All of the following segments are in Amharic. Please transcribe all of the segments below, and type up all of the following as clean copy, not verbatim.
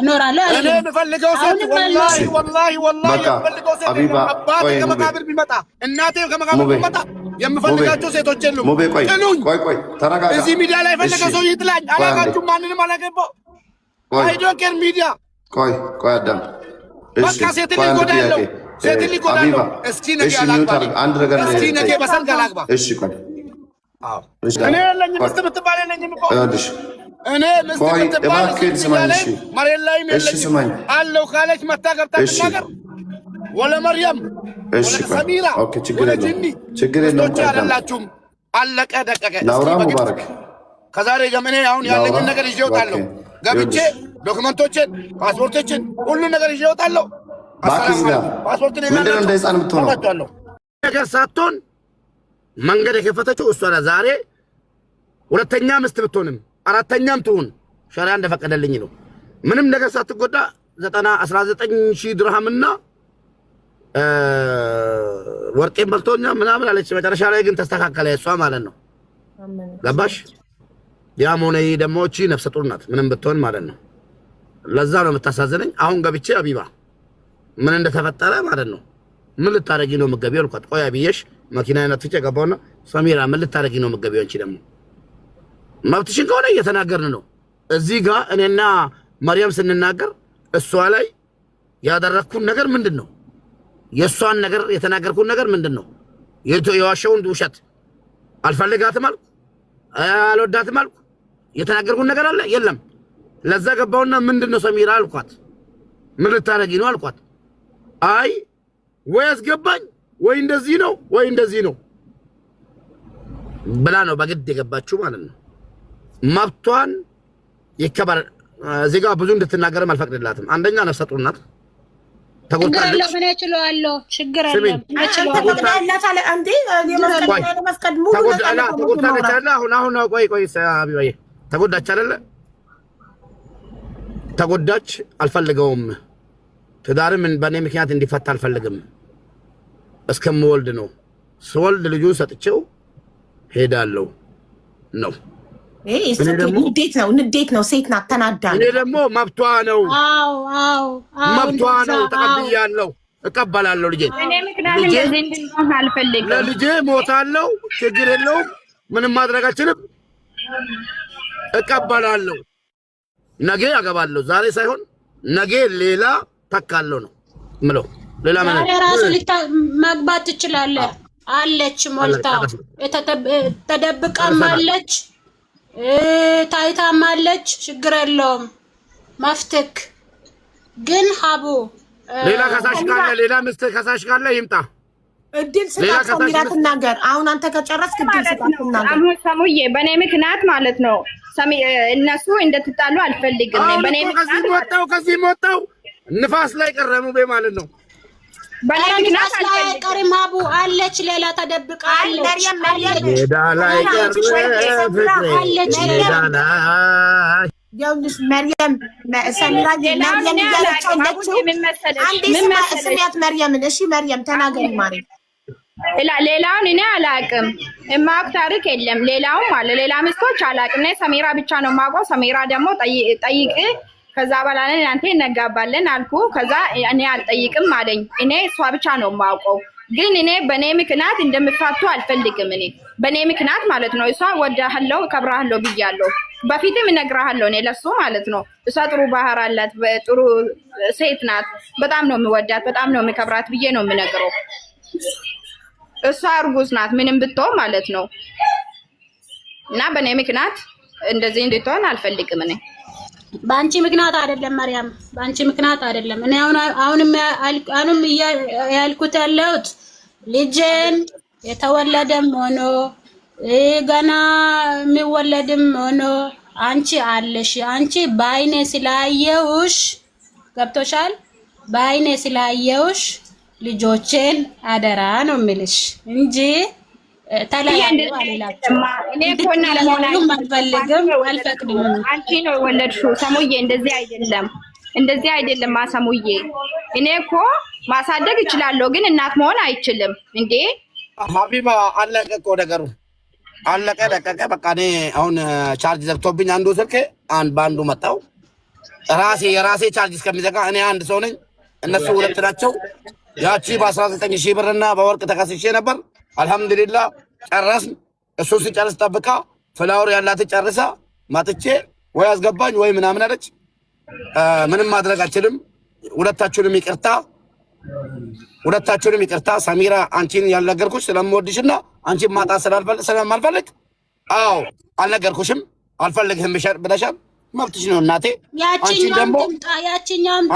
እኖራለሁ እኔ የምፈልገው ሴት ወላሂ የምፈልገው ሴት አባቴ ከመቃብር ቢመጣ እናቴ ከመቃብር ቢመጣ የምፈልጋቸው ሴቶች የሉም። ቆይ ተረጋጋ። እዚህ ሚዲያ ላይ የፈለገ ሰው ይጥላኝ። አላውቃችሁም፣ ማንንም አላገባው። አይ ዶንት ኬር ሚዲያ። ቆይ አዳም፣ በቃ ሴት ሊጎዳለው ሴት ሊጎዳለው። እስኪ ነገ አላግባ፣ አንድ ነገር እስኪ ነገ በሰርግ አላግባ። እሺ ቆይ እኔ የለኝም ምስት ብትባል የለኝም እኮ እኔ ምስት ቆይ ብትባል እባክህን ስማኝ። እሺ መሬት ላይ የለኝም አለው ካለች መታ ገብታ ትናገር። ወለ መርየም እሺ ሰሚራ ኦኬ፣ ችግር የለውም አይደላችሁም። አለቀ ደቀቀ። ላውራ ሙባረክ ከዛሬ ጀምሬ አሁን ያለኝን ነገር ይዤ እወጣለሁ። ገብቼ ዶክመንቶችን፣ ፓስፖርቶችን ሁሉን ነገር ይዤ እወጣለሁ። ፓስፖርትን ምንድን ነው እንደ ህፃን የምትሆነው ነገር ሳትሆን መንገድ የከፈተችው እሷ ናት። ዛሬ ሁለተኛ ምስት ብትሆንም አራተኛም ትሁን ሸሪዓ እንደፈቀደልኝ ነው። ምንም ነገር ሳትጎዳ 19,000 ድርሃምና ወርቄን በልቶኛ ምናምን አለች። መጨረሻ ላይ ግን ተስተካከለ እሷ ማለት ነው። ገባሽ? ያም ሆነ ይህ ደግሞ እቺ ነፍሰ ጡር ናት ምንም ብትሆን ማለት ነው። ለዛ ነው የምታሳዝነኝ። አሁን ገብቼ አቢባ ምን እንደተፈጠረ ማለት ነው። ምን ልታረጊ ነው የምትገቢው አልኳት። ቆይ አብዬሽ መኪና አይነት ፍጭ ገባውና ሰሚራ ምን ልታረጊ ነው የምትገቢው? አንቺ ደግሞ መብትሽን ከሆነ እየተናገርን ነው። እዚህ ጋር እኔና መርየም ስንናገር እሷ ላይ ያደረኩን ነገር ምንድነው? የሷን ነገር የተናገርኩን ነገር ምንድነው? የዋሸውን ውሸት አልፈልጋትም አልኩ፣ አልወዳትም አልኩ። የተናገርኩን ነገር አለ የለም። ለዛ ገባውና ምንድነው ሰሚራ አልኳት። ምን ልታረጊ ነው አልኳት። አይ ወይ አስገባኝ ወይ እንደዚህ ነው ወይ እንደዚህ ነው ብላ ነው በግድ የገባችው ማለት ነው። መብቷን ይከበር። እዚህ ጋር ብዙ እንድትናገርም አልፈቅድላትም። አንደኛ ነፍሰ ጡር ናት፣ ተጎድታለች። ምን እችላለሁ? ችግር የለም። አሁን ቆይ አቢባዬ ተጎዳች አይደለ? ተጎዳች። አልፈልገውም። ትዳርም በእኔ ምክንያት እንዲፈታ አልፈልግም። እስከምወልድ ነው። ስወልድ ልጁን ሰጥቼው ሄዳለሁ ነው። ንዴት ነው። ሴት ናት፣ ተናዳ። እኔ ደግሞ መብቷ ነው። መብቷ ነው። ተቀብያለሁ፣ እቀበላለሁ። ለልጄ ሞታለሁ፣ ችግር የለውም። ምንም ማድረግ አልችልም። እቀበላለሁ። ነገ አገባለሁ። ዛሬ ሳይሆን ነገ ሌላ ተካለሁ ነው ምለው። ሌላ ምን ራሱ መግባት ትችላለህ። አለች ሞልታ ተደብቃም አለች ታይታም አለች። ችግር የለውም። መፍትክ ግን ሀቡ ሌላ ከሳሽ ካለ ሌላ ምስት ከሳሽ ካለ ይምጣ። እድል ስጣት ሰሚራ ትናገር። አሁን አንተ ከጨረስክ እድል ስጣት ትናገር። አሁን ሰሙዬ በኔ ምክንያት ማለት ነው እነሱ እንደተጣሉ አልፈልግም። በኔ ምክንያት ከዚህ ወጣው ንፋስ ላይ ቀረሙ ማለት ነው። በኔ ምክንያት አልቀርም። ሀቡ አለች ሌላ ተደብቃ አለች። ሜዳ ላይ አለች ሜዳ ላይ ያውልሽ መርየም ሰሚራ መርየም እያለች አለችው። አንዴ ስሚያት መርየምን። እሺ መርየም ተናገሪ ማሪ። ሌላውን እኔ አላቅም፣ የማውቅ ታሪክ የለም። ሌላውም አለ ሌላ ምስቶች አላቅም። እኔ ሰሚራ ብቻ ነው የማውቀው። ሰሚራ ደግሞ ጠይቅ ከዛ በኋላ አንተ እነጋባለን አልኩ። ከዛ እኔ አልጠይቅም አለኝ። እኔ እሷ ብቻ ነው የማውቀው። ግን እኔ በኔ ምክንያት እንደምፋቱ አልፈልግም። እኔ በኔ ምክንያት ማለት ነው እሷ ወዳለሁ ከብራለሁ ብያለሁ። በፊትም እነግርሃለሁ እኔ ለሱ ማለት ነው። እሷ ጥሩ ባህር አላት፣ ጥሩ ሴት ናት። በጣም ነው የምወዳት፣ በጣም ነው የምከብራት ብዬ ነው የምነግረው። እሷ እርጉዝ ናት ምንም ብትሆን ማለት ነው። እና በኔ ምክንያት እንደዚህ እንድትሆን አልፈልግም። እኔ በአንቺ ምክንያት አይደለም መርያም፣ በአንቺ ምክንያት አይደለም። እኔ አሁንም ያልኩት ያለሁት ልጅን የተወለደም ሆኖ ገና የሚወለድም ሆኖ አንቺ አለሽ። አንቺ በአይኔ ስላየውሽ ገብቶሻል። በአይኔ ስላየውሽ ልጆቼን አደራ ነው የምልሽ እንጂ ተለያዩ አልላችሁም። እኔ ኮና ለሞናልፈልግም አልፈቅድም። አንቺ ነው የወለድሽው ሰሙዬ። እንደዚህ አይደለም ማሰሙዬ። እኔ እኮ ማሳደግ እችላለሁ፣ ግን እናት መሆን አይችልም እንዴ ሀቢባ። አለቀ እኮ ነገሩ፣ አለቀ ደቀቀ። በቃ እኔ አሁን ቻርጅ ዘግቶብኝ አንዱ ስልክ በአንዱ መጣው። ራሴ የራሴ ቻርጅ እስከሚዘጋ እኔ አንድ ሰው ነኝ፣ እነሱ ሁለት ናቸው። ያቺ በ19,000 ብርና በወርቅ ተከስሼ ነበር። አልሐምዱሊላህ ጨረስን። እሱ ሲጨርስ ጠብቃ ፍላወር ያላት ጨርሳ ማጥቼ ወይ አስገባኝ ወይ ምናምን አለች። ምንም ማድረግ አልችልም። ሁለታችሁንም ይቅርታ። ሰሚራ አንቺን ያልነገርኩሽ ስለምወድሽና አንቺን ማጣት ስለማልፈልግ አዎ አልነገርኩሽም፣ አልፈልግህም ብለሻል። መብትሽ ነው እናቴ። ያቺኛውም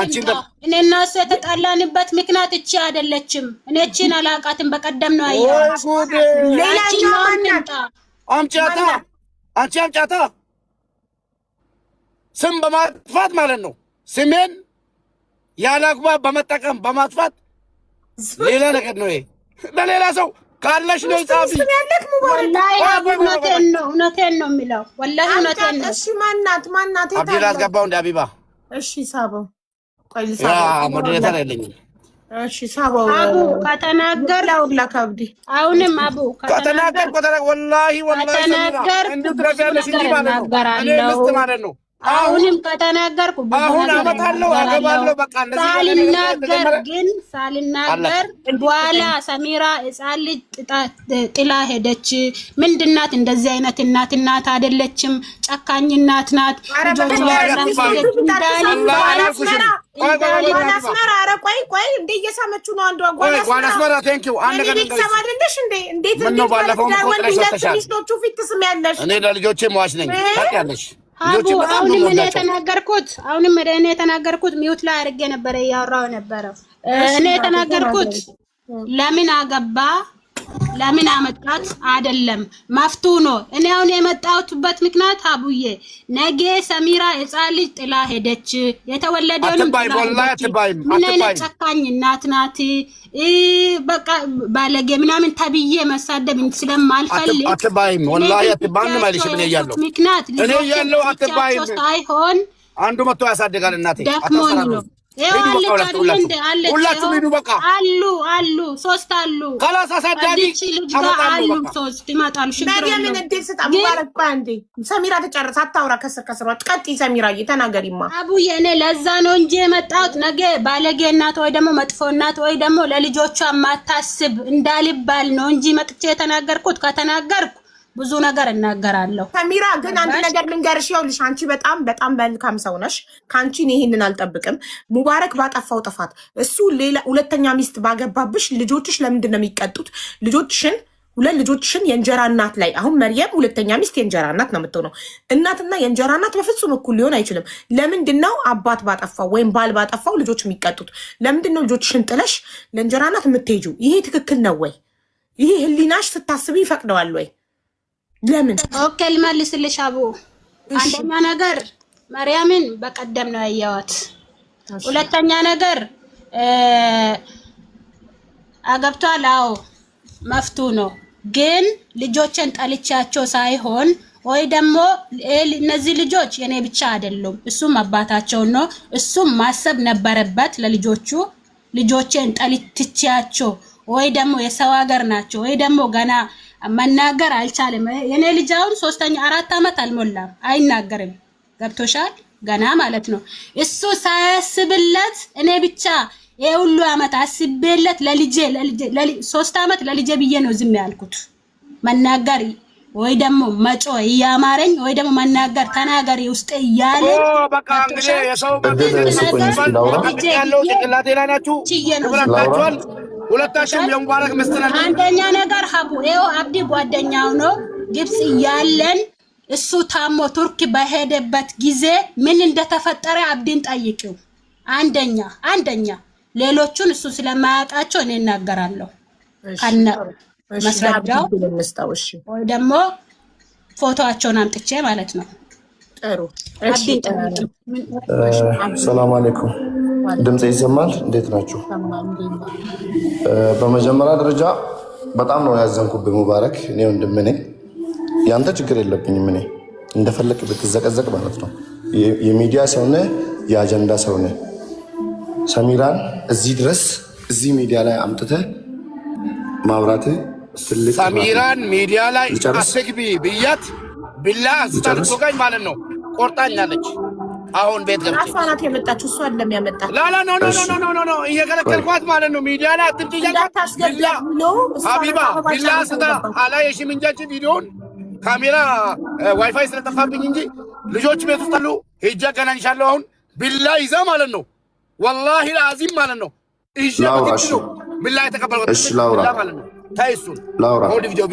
ትምጣ። እኔና እሱ የተጣላንበት ምክንያት እቺ አይደለችም። እኔ እቺን አላውቃትም። በቀደም ነው አያት። ያቺኛውም ትምጣ። አምጫታ ስም በማጥፋት ማለት ነው። ስሜን ያላግባብ በመጠቀም በማጥፋት ሌላ ነገር ነው። ይሄ ለሌላ ሰው ካለሽ ነው ጻፊ። ወላሂ እውነቴን ነው የሚለው። ወላሂ እውነቴን ነው። እሺ ማናት አብዲል አስገባው እንደ አቢባ። እሺ ሳበው ቆይ ሞዴሬተር የለኝ። እሺ ሳበው አቡ ከተናገር ለከብዲ አሁንም አቡ ከተናገር ወላሂ ከተናገር ማለት ነው። አሁንም ከተናገርኩ አሁን አመጣለሁ አገባለሁ። በቃ ሳልናገር በኋላ ሰሚራ ሕፃን ልጅ ጥላ ሄደች። ምንድናት? እንደዚህ አይነት እናት አይደለችም። ጨካኝ እናት ናት። እኔ ለልጆቼ መዋሽ ነኝ ታውቂያለሽ። አሁንም እኔ የተናገርኩት ሚውት ላይ አድርጌ ነበረ እያወራሁ ነበረ። እኔ የተናገርኩት ለምን አገባ ለምን አመጣት አይደለም፣ መፍቱ ነው። እኔ አሁን የመጣሁበት ምክንያት አቡዬ ነገ ሰሚራ ሕፃን ልጅ ጥላ ሄደች። የተወለደውንም ምን አይነት ጨካኝ እናት ናት። በቃ ባለጌ ምናምን ተብዬ መሳደብ ስለማልፈልግ አትባይም። ወላሂ አትባይም ማለት ምን ያያለው ምክንያት ልጆች ሳይሆን አንዱ መጥቶ ያሳድጋል። እናቴ ደክሞኝ ነው። ሁላችሁም ሂዱ በቃ። አሉ ሶስት አሉ። ካላስ አሳዳጊ አሉ ሶስት ይመጣሉ። ማርያምን እድል ስጣ። ሙባረክ ባንዴ ሰሚራ ተጨርስ። አታውራ ከስር ቀጥይ። ሰሚራ እየተናገሪማ አቡዬ እኔ ለዛ ነው እንጂ የመጣሁት ነገ ባለጌ እናት ወይ ደግሞ መጥፎ እናት ወይ ደግሞ ለልጆቿ ማታስብ እንዳልባል ነው እንጂ መጥቼ የተናገርኩት። ከተናገርኩ ብዙ ነገር እናገራለሁ። ሰሚራ ግን አንድ ነገር ልንገርሽ፣ ይኸውልሽ አንቺ በጣም መልካም ሰው ነሽ። ካንቺ ይሄንን አልጠብቅም። ሙባረክ ባጠፋው ጥፋት እሱ ሌላ ሁለተኛ ሚስት ባገባብሽ ልጆችሽ ለምንድን ነው የሚቀጡት? ሁለት ልጆችሽን የእንጀራ እናት ላይ አሁን መርየም ሁለተኛ ሚስት የእንጀራ እናት ነው የምትሆነው። እናትና የእንጀራ እናት በፍጹም እኩል ሊሆን አይችልም። ለምንድን ነው አባት ባጠፋው ወይም ባል ባጠፋው ልጆች የሚቀጡት? ለምንድን ነው ልጆችሽን ጥለሽ ለእንጀራ እናት የምትሄጂው? ይሄ ትክክል ነው ወይ? ይሄ ህሊናሽ ስታስቢ ይፈቅደዋል ወይ? ለምን? ኦኬ ልመልስልሽ አቡ። አንደኛ ነገር ማርያምን በቀደም ነው ያየዋት። ሁለተኛ ነገር አገብቷል። አዎ መፍቱ ነው። ግን ልጆችን ጠልቻቸው ሳይሆን ወይ ደግሞ እነዚህ ልጆች የኔ ብቻ አይደሉም፣ እሱም አባታቸው ነው። እሱም ማሰብ ነበረበት ለልጆቹ። ልጆችን ጠልቻቸው ወይ ደግሞ የሰው ሀገር ናቸው ወይ ደግሞ ገና መናገር አልቻለም። የኔ ልጅ አሁን 4 ዓመት አልሞላም፣ አይናገርም። ገብቶሻል? ገና ማለት ነው። እሱ ሳያስብለት እኔ ብቻ የሁሉ ዓመት አስቤለት ለልጄ 3 ዓመት ለልጄ ብዬ ነው ዝም ያልኩት። መናገር ወይ ደግሞ መጮ እያማረኝ ወይ ደግሞ መናገር ተናገሪ ውስጥ እያለ በቃ እንግዲህ የሰው ያለው ጭንቅላቴ ላይ ናችሁ። ተብራችኋል። ሁለታችሁም የሙባረክ መስተናል። አንደኛ ነገር ሀቡ ይኸው አብዲ ጓደኛው ነው። ግብጽ ያለን እሱ ታሞ ቱርክ በሄደበት ጊዜ ምን እንደተፈጠረ አብዲን ጠይቂው። አንደኛ ሌሎቹን እሱ ስለማያውቃቸው እኔ እናገራለሁ ከነ መስረጃው ወይ ደግሞ ፎቶአቸውን አምጥቼ ማለት ነው። ጥሩ እሺ። ሰላም አለይኩም። ድምጽ ይሰማል? እንዴት ናችሁ? በመጀመሪያ ደረጃ በጣም ነው ያዘንኩብህ ሙባረክ። እኔ ወንድም ነኝ፣ ያንተ ችግር የለብኝም። እኔ እንደፈለክ ብትዘቀዘቅ ማለት ነው። የሚዲያ ሰው ነህ፣ የአጀንዳ ሰው ነህ። ሰሚራን እዚህ ድረስ እዚህ ሚዲያ ላይ አምጥተህ ማውራትህ ትልቅ። ሰሚራን ሚዲያ ላይ አትግቢ ብያት ቢላ ስታልቆቀኝ ማለት ነው። ቆርጣኛለች። አሁን ቤት ገብቼ ራሷ ናት የመጣችው፣ እሷ አይደለም ያመጣችው። ላ ኖ እየከለከልኳት ማለት ነው። ሚዲያ ላይ አትምጪ እያልኳት ሀቢባ ቢላ ስታ አላየሽም እንጂ ቪዲዮውን ካሜራ ዋይፋይ ስለጠፋብኝ እንጂ ልጆች ቤት ውስጥ አሉ። ሄጄ አገናኝሻለሁ። አሁን ቢላ ይዛ ማለት ነው። ወላሂ አዚም ማለት ነው። እሺ ነው ቢላ የተቀበልኩት። እሺ ላውራ ማለት ነው። ታይሱን ላውራ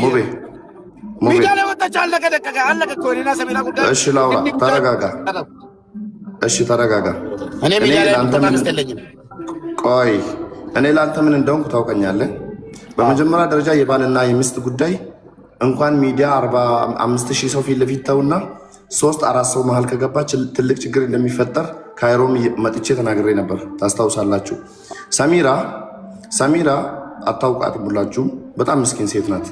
ሙቤ ሚዲያ ላይ ወጣች። አለቀ ደቀቀ አለቀ እኮ እኔና ሰሜና ጉዳይ። እሺ ላውራ ተረጋጋ። እሺ ተረጋጋ። እኔ ሚዲያ ላይ ተማምስተልኝ ቆይ እኔ ላንተ ምን እንደሆንኩ ታውቀኛለህ። በመጀመሪያ ደረጃ የባልና የሚስት ጉዳይ እንኳን ሚዲያ 45,000 ሰው ፊት ለፊት ተውና 3-4 ሰው መሃል ከገባች ትልቅ ችግር እንደሚፈጠር ካይሮም መጥቼ ተናግሬ ነበር። ታስታውሳላችሁ። ሰሚራ አታውቃትም ሁላችሁም። በጣም ምስኪን ሴት ናት።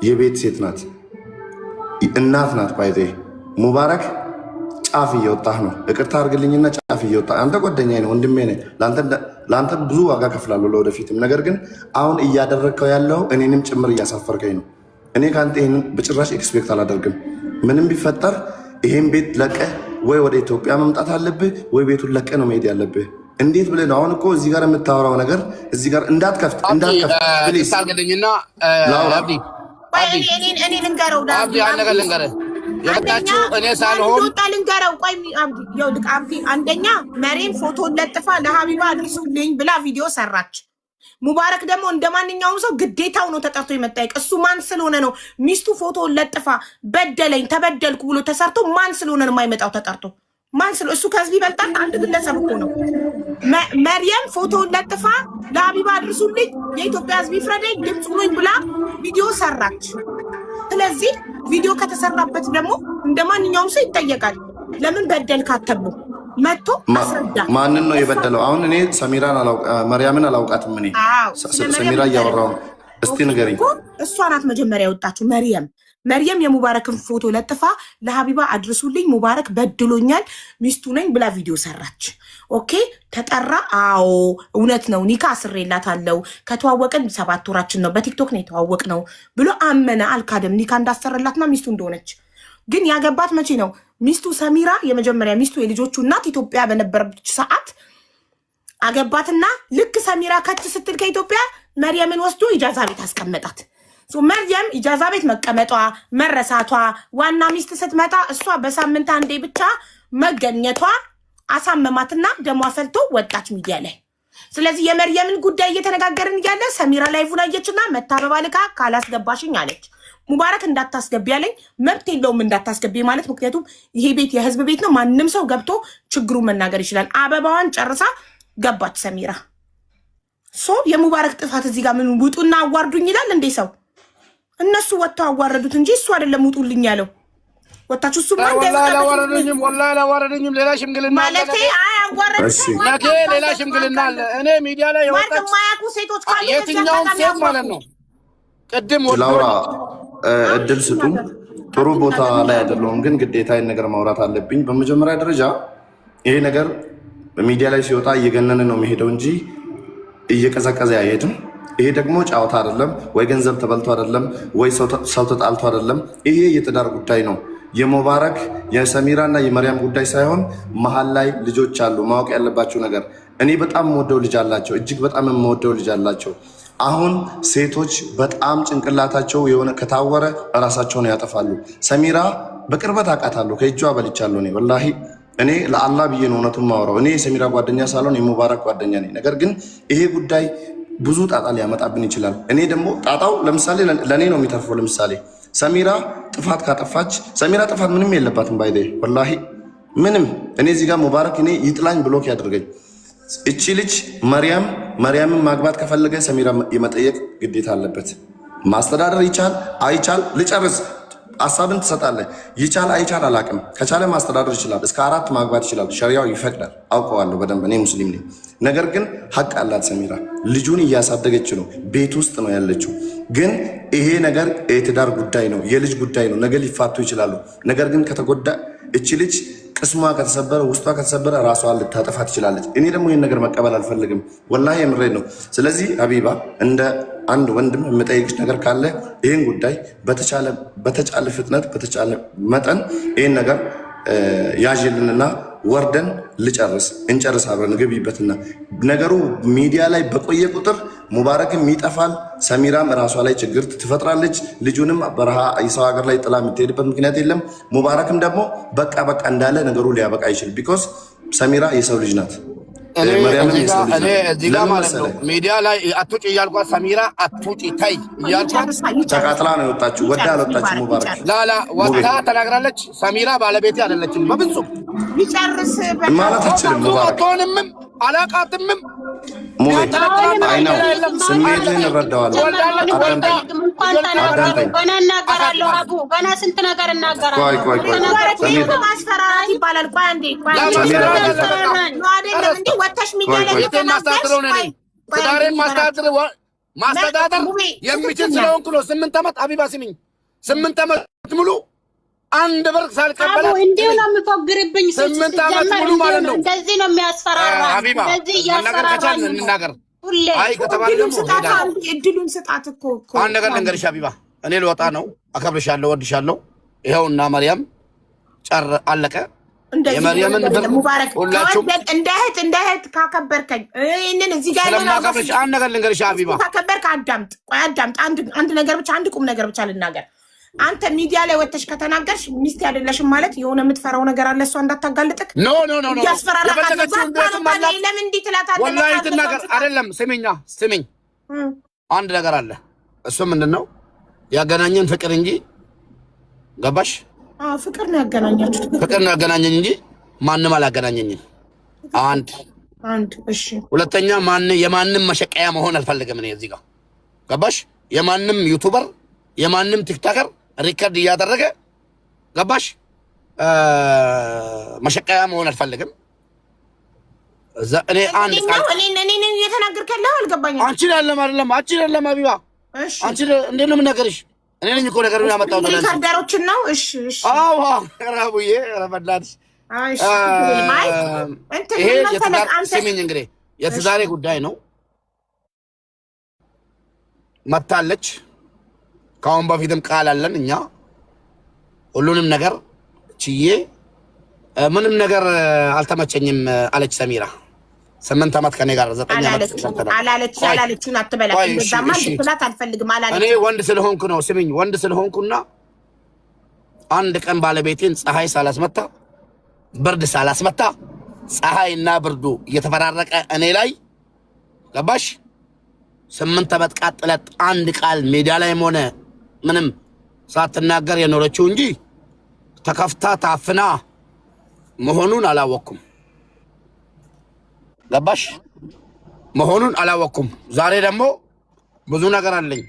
የቤት ሴት ናት። እናት ናት። ባይቴ ሙባረክ ጫፍ እየወጣህ ነው። ይቅርታ አድርግልኝና ጫፍ እየወጣህ አንተ ጓደኛዬ ነው፣ ወንድሜ ነህ። ለአንተ ብዙ ዋጋ ከፍላለሁ ለወደፊትም። ነገር ግን አሁን እያደረግከው ያለው እኔንም ጭምር እያሳፈርከኝ ነው። እኔ ከአንተ ይህንን በጭራሽ ኤክስፔክት አላደርግም። ምንም ቢፈጠር ይሄን ቤት ለቀህ ወይ ወደ ኢትዮጵያ መምጣት አለብህ ወይ ቤቱን ለቀህ ነው መሄድ ያለብህ። እንዴት ብለህ ነው አሁን እኮ እዚህ ጋር የምታወራው ነገር እዚህ ጋር እንዳትከፍት ፕሊዝ። ታርገደኝና አብዲ እኔ ልንገረው አብዲ አንድ ነገር ልንገርህ የመጣችው እኔ ሳልሆን ልንገረው። ቆይ አብዲ አንደኛ መሬም ፎቶ ለጥፋ ለሀቢባ አድርሱልኝ ብላ ቪዲዮ ሰራች። ሙባረክ ደግሞ እንደ ማንኛውም ሰው ግዴታው ነው ተጠርቶ የመጠየቅ። እሱ ማን ስለሆነ ነው ሚስቱ ፎቶ ለጥፋ በደለኝ ተበደልኩ ብሎ ተሰርቶ ማን ስለሆነ ነው የማይመጣው ተጠርቶ? ማን ስለ እሱ ከህዝብ ይበልጣል? አንድ ግለሰብ እኮ ነው። መርየም ፎቶ ለጥፋ ለሀቢባ አድርሱልኝ የኢትዮጵያ ህዝብ ይፍረደኝ ድምፅ ሁሉኝ ብላ ቪዲዮ ሰራች። ስለዚህ ቪዲዮ ከተሰራበት ደግሞ እንደ ማንኛውም ሰው ይጠየቃል። ለምን በደልካት ተብሎ መጥቶ አስረዳ። ማንን ነው የበደለው? አሁን እኔ መርያምን አላውቃትም። እኔ ሰሚራ እያወራሁ ነው። እስቲ ንገሪኝ። እሷ ናት መጀመሪያ የወጣችው መርየም የሙባረክን ፎቶ ለጥፋ ለሀቢባ አድርሱልኝ ሙባረክ በድሎኛል ሚስቱ ነኝ ብላ ቪዲዮ ሰራች። ኦኬ ተጠራ። አዎ እውነት ነው ኒካ አስሬላታለሁ ከተዋወቅን 7 ወራችን ነው በቲክቶክ ነው የተዋወቅ ነው ብሎ አመነ። አልካደም ኒካ እንዳሰረላትና ሚስቱ እንደሆነች። ግን ያገባት መቼ ነው? ሚስቱ ሰሚራ የመጀመሪያ ሚስቱ የልጆቹ እናት ኢትዮጵያ በነበረች ሰዓት አገባትና ልክ ሰሚራ ከች ስትል ከኢትዮጵያ መርየምን ወስዶ ኢጃዛ ቤት አስቀመጣት። መርየም ኢጃዛ ቤት መቀመጧ መረሳቷ ዋና ሚስት ስትመጣ እሷ በሳምንት አንዴ ብቻ መገኘቷ አሳመማትና ደሟ ፈልቶ ወጣች ሚዲያ ላይ። ስለዚህ የመርየምን ጉዳይ እየተነጋገርን እያለ ሰሚራ ላይቭን አየችና መታበባ ልካ ካላስገባሽኝ አለች። ሙባረክ እንዳታስገቢ ያለኝ መብት የለውም እንዳታስገቢ ማለት፣ ምክንያቱም ይሄ ቤት የህዝብ ቤት ነው። ማንም ሰው ገብቶ ችግሩን መናገር ይችላል። አበባዋን ጨርሳ ገባች ሰሚራ። የሙባረክ ጥፋት እዚህ ጋር ምን ውጡና አዋርዱኝ ይላል እንዴ ሰው? እነሱ ወጥተው አዋረዱት እንጂ እሱ አይደለም ውጡልኝ ያለው። ወጣችሁ እሱ ወላሂ አላዋረዱኝም። ሌላ ሽምግልና ማለት ሌላ ሽምግልና አለ። እኔ ሚዲያ ላይ የወጣች ሴቶች ካሉ የትኛውም ሴት ማለት ነው ቅድም ላውራ እድል ስጡኝ። ጥሩ ቦታ ላይ አይደለሁም፣ ግን ግዴታ ይህን ነገር ማውራት አለብኝ። በመጀመሪያ ደረጃ ይሄ ነገር በሚዲያ ላይ ሲወጣ እየገነነ ነው የሚሄደው እንጂ እየቀዘቀዘ አይሄድም። ይሄ ደግሞ ጫወታ አይደለም፣ ወይ ገንዘብ ተበልቶ አይደለም፣ ወይ ሰው ተጣልቶ አይደለም። ይሄ የትዳር ጉዳይ ነው። የሙባረክ የሰሚራና የመርያም ጉዳይ ሳይሆን መሀል ላይ ልጆች አሉ። ማወቅ ያለባቸው ነገር እኔ በጣም የምወደው ልጅ አላቸው፣ እጅግ በጣም የምወደው ልጅ አላቸው። አሁን ሴቶች በጣም ጭንቅላታቸው የሆነ ከታወረ እራሳቸውን ያጠፋሉ። ሰሚራ በቅርበት አውቃታለሁ፣ ከእጇ በልቻለሁ። እኔ ወላሂ እኔ ለአላህ ብዬ ነው እውነቱን ማወራው። እኔ የሰሚራ ጓደኛ ሳልሆን የሙባረክ ጓደኛ ነኝ። ነገር ግን ይሄ ጉዳይ ብዙ ጣጣ ሊያመጣብን ይችላል። እኔ ደግሞ ጣጣው ለምሳሌ ለእኔ ነው የሚተርፈው። ለምሳሌ ሰሚራ ጥፋት ካጠፋች፣ ሰሚራ ጥፋት ምንም የለባትም ባይደ ወላሂ ምንም። እኔ እዚህ ጋር ሙባረክ እኔ ይጥላኝ ብሎክ ያደርገኝ። እቺ ልጅ መርያምን ማግባት ከፈለገ ሰሚራ የመጠየቅ ግዴታ አለበት። ማስተዳደር ይቻል አይቻል ልጨርስ፣ ሀሳብን ትሰጣለህ። ይቻል አይቻል አላቅም። ከቻለ ማስተዳደር ይችላል። እስከ 4 ማግባት ይችላል። ሸሪያው ይፈቅዳል። አውቀዋለሁ በደንብ። እኔ ሙስሊም ነኝ። ነገር ግን ሀቅ አላት ሰሚራ። ልጁን እያሳደገች ነው። ቤት ውስጥ ነው ያለችው። ግን ይሄ ነገር የትዳር ጉዳይ ነው፣ የልጅ ጉዳይ ነው። ነገ ሊፋቱ ይችላሉ። ነገር ግን ከተጎዳ እቺ ልጅ ቅስሟ ከተሰበረ፣ ውስጧ ከተሰበረ ራሷን ልታጠፋ ትችላለች። እኔ ደግሞ ይህን ነገር መቀበል አልፈልግም። ወላሂ የምሬድ ነው። ስለዚህ ሀቢባ እንደ አንድ ወንድም የምጠይቅሽ ነገር ካለ ይህን ጉዳይ በተቻለ ፍጥነት በተቻለ መጠን ይህን ነገር ያዥልንና ወርደን እንጨርስ አብረን ግቢበትና ነገሩ ሚዲያ ላይ በቆየ ቁጥር ሙባረክም ይጠፋል፣ ሰሚራም ራሷ ላይ ችግር ትፈጥራለች። ልጁንም በረሃ የሰው ሀገር ላይ ጥላ የምትሄድበት ምክንያት የለም። ሙባረክም ደግሞ በቃ እንዳለ ነገሩ ሊያበቃ አይችል። ቢኮዝ ሰሚራ የሰው ልጅ ናት። እኔ እዚህ ጋር ማለት ነው ሚዲያ ላይ አትውጪ እያልኳት ሰሚራ አትውጪ ተይ እያልኳት ተቃጥላ ነው የወጣችው። ወዳ አልወጣችም። ሙባረክ ላላ ወጣ ተናግራለች። ሰሚራ ባለቤቴ አይደለችም በፍጹም ይጨርስ ማለት አትችልም። ሙባረክ አትሆንምም አላቃትምም። ሙቤ አይ ነው ስሜትህን እረዳዋለሁ። ገና እናገራለሁ አቡ ገና ስንት ነገር እናገራለሁ። ቆይ ማስፈራራት ይባላል። ቆይ አንዴ ወተሽ ትዳሬን ማስተዳደር የሚችል ስለሆንኩ ነው። 8 ዓመት አቢባ ስሚኝ፣ 8 ዓመት ሙሉ አንድ ብር ሳልቀበላት እንዲሁ ነው የምፎግርብኝ። 8 ዓመት ሙሉ ማለት ነው። እንደዚህ ነው የሚያስፈራራ። አቢባ እንደዚህ እያስፈራራ እንናገር። ሁሌ አይ ከተባለ ደግሞ እድሉን ስጣት እኮ አንድ ነገር ልንገርሽ አቢባ፣ እኔ ልወጣ ነው። አከብርሻለሁ፣ ወድሻለሁ። ይኸውና መርያም ጨር አለቀ። የመርያምን ሙባረክ እንደ እህት ካከበርከኝ እኔን እዚህ ጋር ስለማከብርሽ አንድ ነገር ልንገርሽ አቢባ፣ ካከበርክ አዳምጥ። አንድ ነገር ብቻ አንድ ቁም ነገር ብቻ ልናገር። አንተ ሚዲያ ላይ ወጥተሽ ከተናገርሽ ሚስት አይደለሽም ማለት የሆነ የምትፈራው ነገር አለ። እሷ እንዳታጋልጥክ ኖ ያስፈራራካለህ። ለምን እንዲህ ትላታለህ? ወላሂ ትናገር አይደለም። ስሚኝ አንድ ነገር አለ። እሱ ምንድነው ያገናኘን ፍቅር እንጂ ገባሽ? ፍቅር ነው ያገናኛችሁት። ፍቅር ነው ያገናኘኝ እንጂ ማንም አላገናኘኝም። አንድ እሺ። ሁለተኛ የማንም መሸቀያ መሆን አልፈልግም እኔ እዚህ ጋር ገባሽ? የማንም ዩቲዩበር የማንም ቲክቶከር ሪከርድ እያደረገ ገባሽ? መሸቀያ መሆን አልፈልግም። እኔ አንድ ቃል እኔ እየተናገርክ ያለው አልገባኝም። አንቺ አይደለም አቢባ፣ አንቺ እንዴት ነው የምናገርሽ? እኔ ነኝ እኮ ነገር ያመጣው ነው ሪከርደሮችን ነው። እሺ አዎ ረቡዬ ረበላሽ ይሄ ስሚኝ እንግዲህ የትዳሬ ጉዳይ ነው። መታለች። ከአሁን በፊትም ቃል አለን እኛ ሁሉንም ነገር ችዬ ምንም ነገር አልተመቸኝም አለች ሰሚራ። 8 ዓመት ከኔ ጋር 9 ዓመት አላለችውን አትበላት። እንደዛማ ልትላት አልፈልግም አላለች። እኔ ወንድ ስለሆንኩ ነው። ስሚኝ ወንድ ስለሆንኩና አንድ ቀን ባለቤቴን ፀሐይ ሳላስመታ ብርድ ሳላስመታ ፀሐይና ብርዱ እየተፈራረቀ እኔ ላይ ገባሽ 8 ዓመት ቃጥለት አንድ ቃል ሜዳ ላይም ሆነ ምንም ሳትናገር የኖረችው እንጂ ተከፍታ ታፍና መሆኑን አላወቅኩም። ገባሽ መሆኑን አላወቅኩም። ዛሬ ደግሞ ብዙ ነገር አለኝ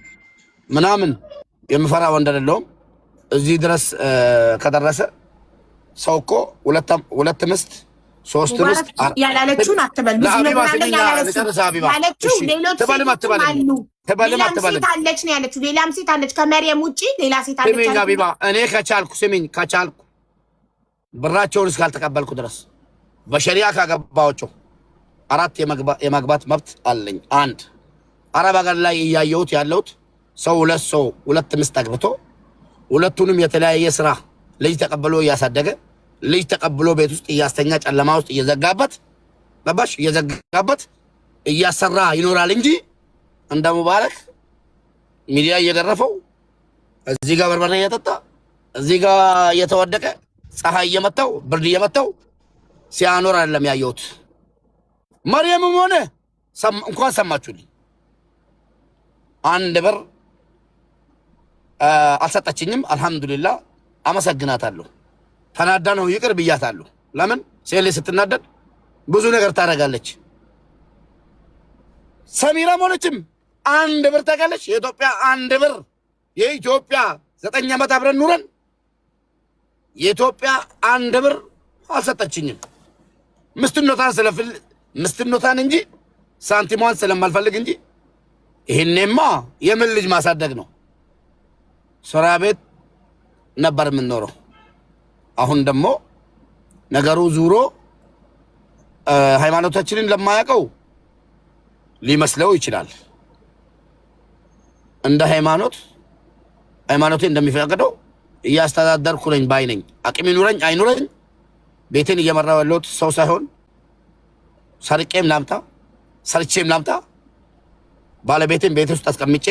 ምናምን የምፈራ ወንድ አይደለሁም። እዚህ ድረስ ከደረሰ ሰው እኮ ሁለት ምስት 3 ምስት ያላለችውን አትበል። ብዙ ነገር አለኝ ያላለችው ሌሎች ሴት አለች ነው ያለችው። ሌላም ሴት አለች ከመርየም ውጪ ሌላ ሴት አለች። ስሚኝ አቢባ፣ እኔ ከቻልኩ ብራቸውን እስካልተቀበልኩ ድረስ በሸሪያ ካገባቸው 4 የማግባት መብት አለኝ። 1 አረብ ሀገር ላይ እያየሁት ያለሁት ሰው 2 ምስት አግብቶ ሁለቱንም የተለያየ ስራ ልጅ ተቀብሎ እያሳደገ ልጅ ተቀብሎ ቤት ውስጥ እያስተኛ ጨለማ ውስጥ እየዘጋበት ገባሽ እየዘጋበት እያሰራ ይኖራል እንጂ እንደ ሙባረክ ሚዲያ እየገረፈው እዚህ ጋር በርበሬ እየጠጣ እዚህ ጋር እየተወደቀ ፀሐይ እየመታው ብርድ እየመታው ሲያኖር አይደለም ያየሁት። መርየምም ሆነ እንኳን ሰማችሁልኝ 1 ብር አልሰጠችኝም። አልሐምዱሊላህ አመሰግናታለሁ። ተናዳ ነው ይቅር ብያታለሁ። ለምን ሴሌ ስትናደድ ብዙ ነገር ታደርጋለች። ሰሚራም ሆነችም 1 ብር ታውቃለች። የኢትዮጵያ 1 ብር የኢትዮጵያ 9 ዓመት አብረን ኑረን የኢትዮጵያ 1 ብር አልሰጠችኝም። ምስትኖታን እንጂ ሳንቲሟን ስለማልፈልግ እንጂ ይሄኔማ የምን ልጅ ማሳደግ ነው። ስራ ቤት ነበር የምንኖረው። አሁን ደግሞ ነገሩ ዙሮ ሃይማኖታችንን ለማያውቀው ሊመስለው ይችላል። እንደ ሃይማኖቴ እንደሚፈቅደው እያስተዳደርኩ ነኝ ባይ ነኝ። አቅም ይኑረኝ አይኑረኝ ቤቴን እየመራው ያለሁት ሰው ሳይሆን ሰርቄም ላምጣ ሰርቼም ላምጣ ባለቤቴን ቤት ውስጥ አስቀምጬ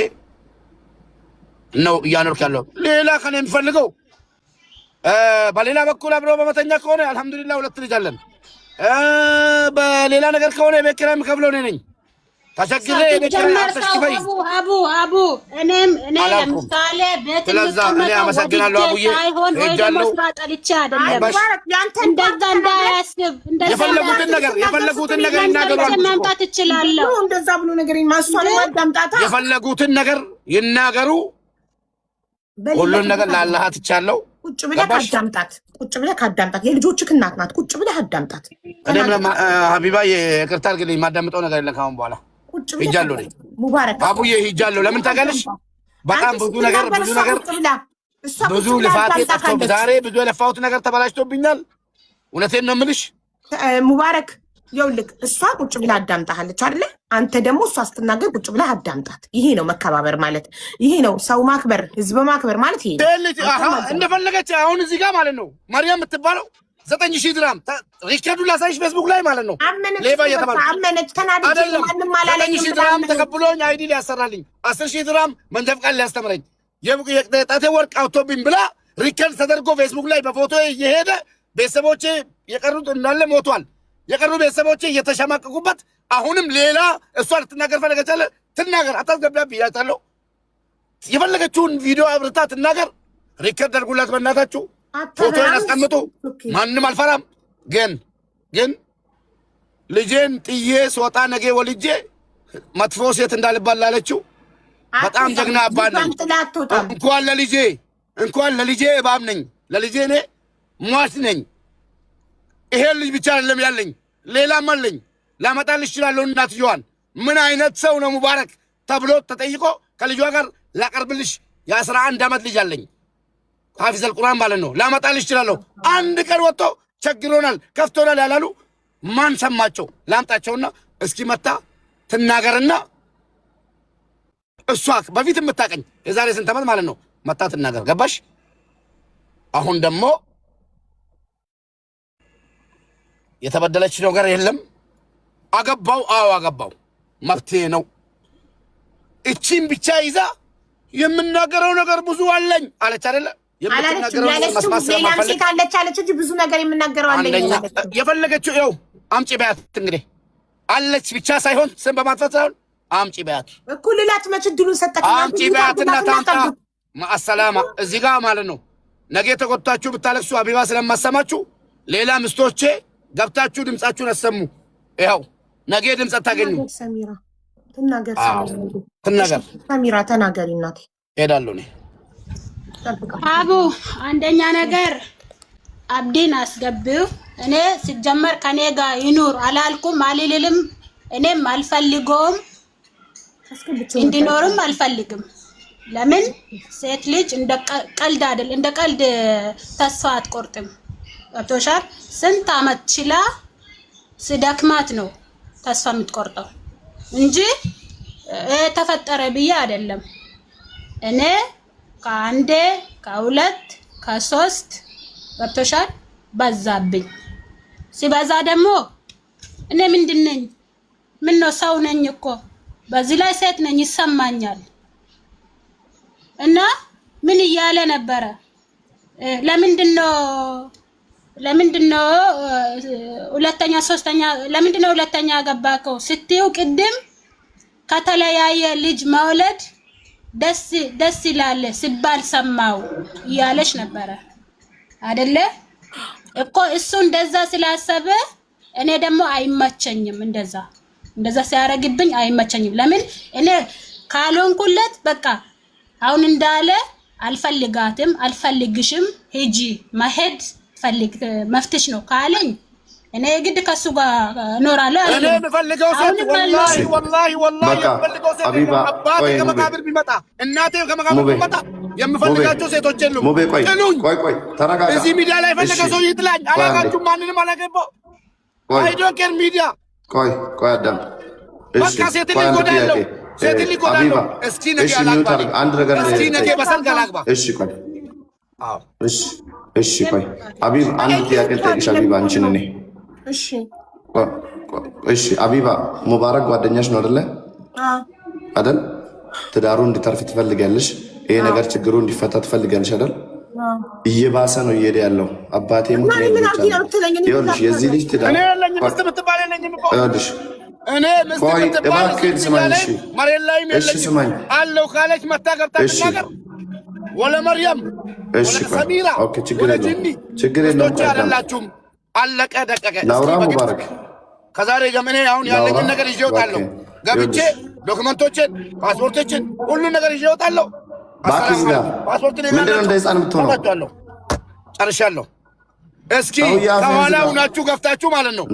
ነው እያኖርክ ያለው። ሌላ ከኔ የሚፈልገው በሌላ በኩል አብሮ በመተኛ ከሆነ አልহামዱሊላህ 2 ልጅ አለን። በሌላ ነገር ከሆነ ቤት ኪራይ የምከፍለው እኔ ነኝ። ተቸግሬ ቤት ኪራይ አስተሽፈይ አቡ እኔም ለምሳሌ ቤት እኔ አመሰግናለሁ አቡዬ ሄጃለሁ። እንደዛ እንዳያስብ የፈለጉትን ነገር ይናገሩ። ማምጣት እችላለሁ። እንደዛ ብሎ ነገር ማስዋል ማዳምጣታ የፈለጉትን ነገር ይናገሩ። ሁሉን ነገር ለአላህ ትቻለው። ቁጭ ብለህ ካዳምጣት የልጆችህ እናት ናት። ቁጭ ብለህ አዳምጣት። እኔም ሀቢባ ይቅርታ አድርግልኝ ማዳምጠው ነገር የለም ካሁን በኋላ ሂጃለሁ። ነኝ ሙባረክ አቡዬ ሂጃለሁ። ለምን ታውቃለሽ? በጣም ብዙ ልፋት ጠፍቶ ዛሬ ብዙ የለፋሁት ነገር ተበላሽቶብኛል። እውነቴን ነው የምልሽ ሙባረክ። ይኸውልህ እሷ ቁጭ ብላ አዳምጣሃለች አይደለ? አንተ ደግሞ እሷ ስትናገር ቁጭ ብላ አዳምጣት። ይሄ ነው መከባበር ማለት፣ ይሄ ነው ሰው ማክበር፣ ህዝብ ማክበር ማለት ይሄ ነው። እንደፈለገች አሁን እዚህ ጋር ማለት ነው ማርያም የምትባለው 9000 ድራም ሪከርዱ ላሳይሽ ፌስቡክ ላይ ማለት ነው። ሌባ አመነች ተናደደች። ማንንም አላለኝም። 9000 ድራም ተቀብሎኝ አይዲ ሊያሰራልኝ 10000 ድራም መንደፍ ቃል ሊያስተምረኝ የጣቴ ወርቅ አውቶብኝ ብላ ሪከርድ ተደርጎ ፌስቡክ ላይ በፎቶ እየሄደ ቤተሰቦቼ የቀሩት እንዳለ ሞቷል። የቀሩ ቤተሰቦቼ እየተሸማቀቁበት አሁንም ሌላ እሷ ልትናገር ፈለገቻለ ትናገር። አታስገቢያብ ብያታለሁ። የፈለገችውን ቪዲዮ አብርታ ትናገር። ሪከርድ አድርጉላት በእናታችሁ። ፎቶ ያስቀምጡ። ማንም አልፈራም። ግን ልጄን ጥዬ ስወጣ ነገ ወልጄ መጥፎ ሴት እንዳልባል ላለችው በጣም ጀግና አባት ነኝ። እንኳን ለልጄ እባብ ነኝ። ለልጄ እኔ ሟች ነኝ። ይሄን ልጅ ብቻ አይደለም ያለኝ ሌላም አለኝ። ላመጣልሽ እችላለሁ። እናትየዋን ምን አይነት ሰው ነው ሙባረክ ተብሎ ተጠይቆ ከልጇ ጋር ላቀርብልሽ የ11 ዓመት ልጅ አለኝ። ሐፊዘል ቁርአን ማለት ነው። ላመጣልሽ እችላለሁ። አንድ ቀን ወጥቶ ቸግሮናል ከፍቶናል ያላሉ ማን ሰማቸው? ላምጣቸውና እስኪ መታ ትናገርና እሷ በፊት የምታቀኝ የዛሬ ስንት ዓመት ማለት ነው መታ ትናገር። ገባሽ? አሁን ደግሞ የተበደለች ነገር የለም። አገባው አገባው መብቴ ነው። እቺን ብቻ ይዛ የምናገረው ነገር ብዙ አለኝ አለች አይደለ? የምትናገረው መስማት ስለማፈልግ አለች እንጂ ብዙ ነገር የምናገረው አለኝ። የፈለገችው ይኸው አምጪ በያት። እንግዲህ አለች ብቻ ሳይሆን ስም በማጥፋት ሳይሆን አምጪ በያት። እኩልላት መች ድሉን ሰጠከኝ። አምጪ በያትና ታምጣ። ማሰላማ እዚህ ጋር ማለት ነው። ነገ ተቆጣችሁ ብታለቅሱ አቢባ ስለማሰማችሁ ሌላ ምስቶቼ ገብታችሁ ድምጻችሁን አሰሙ። ይኸው ነገ ድምጽ አታገኙ። ሰሚራ ትናገር። ሰሚራ ተናገሪ እናቴ። ሄዳለሁ እኔ አቡ አንደኛ ነገር አብዲን አስገቢው። እኔ ሲጀመር ከኔ ጋር ይኑር አላልኩም አልልልም። እኔም አልፈልገውም እንዲኖርም አልፈልግም። ለምን ሴት ልጅ እንደ ቀልድ አይደል፣ እንደ ቀልድ ተስፋ አትቆርጥም። ገብቶሻል? ስንት አመት ችላ ስደክማት ነው ተስፋ የምትቆርጠው እንጂ ተፈጠረ ብዬ አይደለም። እኔ ከአንዴ ከሁለት ከሶስት ገብቶሻል በዛብኝ። ሲበዛ ደግሞ እኔ ምንድን ነኝ? ምን ነው ሰው ነኝ እኮ በዚህ ላይ ሴት ነኝ ይሰማኛል። እና ምን እያለ ነበረ? ለምንድነው ሁለተኛ ሶስተኛ ለምንድነው ሁለተኛ ገባከው ስትይው ቅድም ከተለያየ ልጅ መውለድ ደስ ይላል ሲባል ሰማው እያለሽ ነበረ አይደለ እኮ። እሱ እንደዛ ስላሰበ እኔ ደግሞ አይመቸኝም። እንደዛ ሲያረግብኝ አይመቸኝም። ለምን እኔ ካልሆንኩለት በቃ አሁን እንዳለ አልፈልጋትም፣ አልፈልግሽም፣ ሂጂ መሄድ ፈልግ መፍትሽ ነው ካለኝ እኔ ግድ ከሱ ጋር እኖራለሁ። እኔ የምፈልገው ሴት ወላሂ የምፈልገው ሴት አባቴ ከመቃብር ቢመጣ እናቴ ከመቃብር ቢመጣ የምፈልጋቸው ሴቶች የሉም። ቆይ ተረጋጋ። እዚህ ሚዲያ ላይ ፈለገ ሰው ይጥላኝ። አላጋችሁ ማንንም አላገባው። አይ ዶንት ኬር ሚዲያ። ቆይ አዳም በቃ ሴት ሊጎዳ ያለው ሴት ሊጎዳ ያለው እስኪ ነገ አላግባ። አንድ ነገር እስኪ ነገ በሰርግ አላግባ። እሺ ቆይ እሺ ቆይ አቢብ አንድ ጥያቄ ልጠይቅሽ አቢባ አንቺን እኔ እሺ አቢባ ሙባረክ ጓደኛሽ ነው አይደለ አይደል ትዳሩ እንዲተርፍ ትፈልጋለሽ ይሄ ነገር ችግሩ እንዲፈታ ትፈልጋለሽ አይደል እየባሰ ነው እየሄደ ያለው አባቴ ሙት ይኸውልሽ የዚህ ልጅ ትዳር እኔ ለኝ ምስት ምትባል ነኝ ይኸውልሽ እኔ ምስት ምትባል መሬት ላይ የለኝም አለው ካለች መታ ገብታ ትናገር ወለ መርያም እሺ ሰሚራ ኦኬ ችግር የለም አይደላችሁም አለቀ ደቀቀ ናውራ ሙባረክ ከዛሬ ገመኔ አሁን ያለኝ ነገር ይዤ እወጣለሁ ገብቼ ዶክመንቶችን ፓስፖርቶችን ሁሉ ነገር ይዤ እወጣለሁ ባክዝጋ ፓስፖርትን ምንድነው እንደ ህፃን የምትሆነው ጨርሻለሁ እስኪ ከኋላ ሁናችሁ ገፍታችሁ ማለት ነው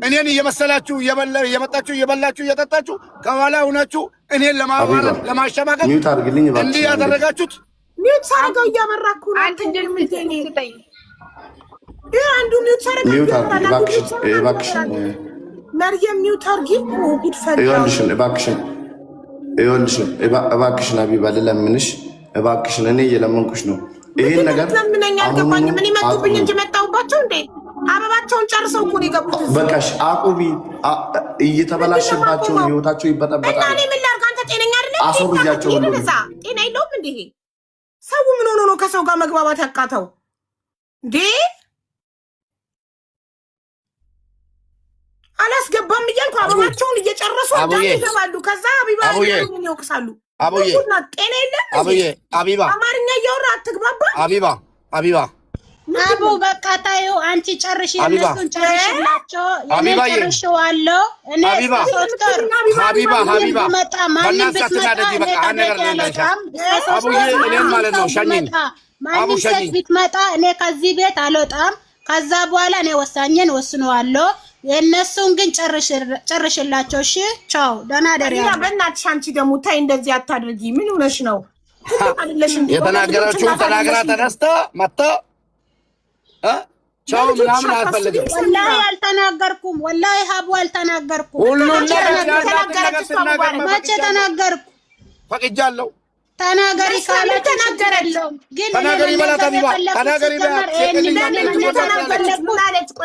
እኔን እየመሰላችሁ እየመጣችሁ እየበላችሁ እየጠጣችሁ ከኋላ ሁናችሁ እኔን ለማዋረድ ለማሸማቀቅ እንዲህ ያደረጋችሁት ሚውት ሳረጋው እያበራኩ ነው አንተ እንደምትኝ ስጠኝ አንዱ ሚውት ሳረጋው እባክሽ መርየም ሚውት አርጊ ጉድ ፈላ እባክሽን አቢባ ልለምንሽ እባክሽን እኔ እየለመንኩሽ ነው ይሄን ነገር ለምንኛ አልገባኝ ምን ይመጡብኝ እንጂ መጣውባቸው እንዴ አበባቸውን ጨርሰው እኮ ነው የገቡት በቃሽ አቁቢ እየተበላሽባቸው ህይወታቸው ይበጠበጣል እና እኔ ምን ላድርግ አንተ ጤነኛ አይደለም አሶብያቸው ሁሉ ጤና የለውም እንዴ ሰው ምን ሆኖ ነው ከሰው ጋር መግባባት ያቃተው እንዴ አላስገባም እያልኩ አበባቸውን እየጨረሱ ይገባሉ ከዛ አቢባ ምን ይወቅሳሉ አቡዬና ጤና የለም አቢባ አማርኛ እያወራ አትግባባ አቢባ አቡ በቃ ታዩ አንቺ ጨርሽ የነሱን ጨርሽላቸው እኔ ጨርሽዋለሁ እኔ ሶስተር ሀቢባ መጣ ማንም ብትመጣ እኔ ከዚህ ቤት አልወጣም ከዛ በኋላ እኔ ወሳኝን ወስነዋለሁ የነሱን ግን ጨርሽላቸው እሺ ቻው ደህና ደሪያ በእናትሽ አንቺ ደግሞ ታይ እንደዚህ አታድርጊ ምን ሆነሽ ነው የተናገራችሁ ተናግራ ተነስታ መጣ ቻው ምናምን አልፈልግም ወላሂ አልተናገርኩም ወላሂ ሀቡ አልተናገርኩም ሁሉን መቼ ተናገርኩ ፈቅጃለሁ ተናገሪ ካለ ተናገረለው ግን ተናገሪ ማለት አቢባ ተናገሪ